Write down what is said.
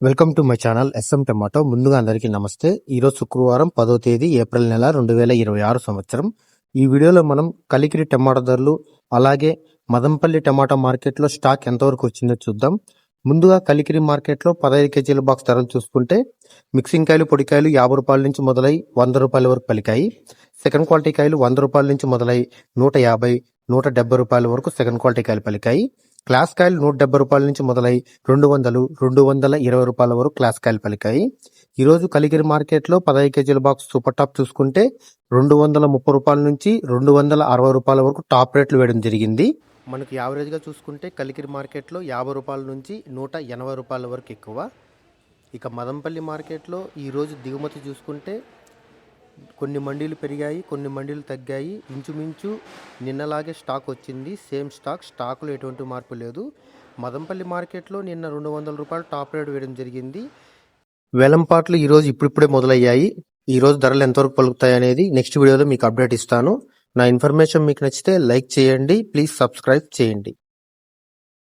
Welcome to my channel S M tomato. ముందుగా అందరికీ నమస్తే. ఈరోజు శుక్రవారం 10వ తేదీ ఏప్రిల్ నెల 2026 సంవత్సరం. ఈ వీడియోలో మనం కలికిరి టమాటా ధరలు, అలాగే మదంపల్లి టమాటా మార్కెట్లో స్టాక్ ఎంతవరకు వచ్చిందో చూద్దాం. ముందుగా కలికిరి మార్కెట్లో 15 కేజీల బాక్స్ ధరలు చూసుకుంటే మిక్సింగ్ కాయలు, పొడికాయలు 50 రూపాయల నుంచి మొదలై 100 రూపాయల వరకు పలికాయి. సెకండ్ క్వాలిటీ కాయలు 100 రూపాయల నుంచి మొదలై 150, 170 రూపాయల వరకు సెకండ్ క్వాలిటీ కాయలు పలికాయి. క్లాస్ కాయలు 170 రూపాయల నుంచి మొదలై 200, 220 రూపాయల వరకు క్లాస్ కాయలు పలికాయి. ఈరోజు కలికిరి మార్కెట్లో 15 కేజీల బాక్స్ సూపర్ టాప్ చూసుకుంటే 230 రూపాయల నుంచి 260 రూపాయల వరకు టాప్ రేట్లు వేయడం జరిగింది. మనకి యావరేజ్గా చూసుకుంటే కలికిరి మార్కెట్లో 50 రూపాయల నుంచి 180 రూపాయల వరకు ఎక్కువ. ఇక మదంపల్లి మార్కెట్లో ఈరోజు దిగుమతి చూసుకుంటే కొన్ని మండీలు పెరిగాయి, కొన్ని మండీలు తగ్గాయి. ఇంచుమించు నిన్నలాగే స్టాక్ వచ్చింది, సేమ్ స్టాకులో ఎటువంటి మార్పు లేదు. మదంపల్లి మార్కెట్లో నిన్న 200 రూపాయలు టాప్ రేట్ వేయడం జరిగింది. వేలంపాట్లు ఈరోజు ఇప్పుడిప్పుడే మొదలయ్యాయి. ఈరోజు ధరలు ఎంతవరకు పలుకుతాయి అనేది నెక్స్ట్ వీడియోలో మీకు అప్డేట్ ఇస్తాను. నా ఇన్ఫర్మేషన్ మీకు నచ్చితే లైక్ చేయండి, ప్లీజ్ సబ్స్క్రైబ్ చేయండి.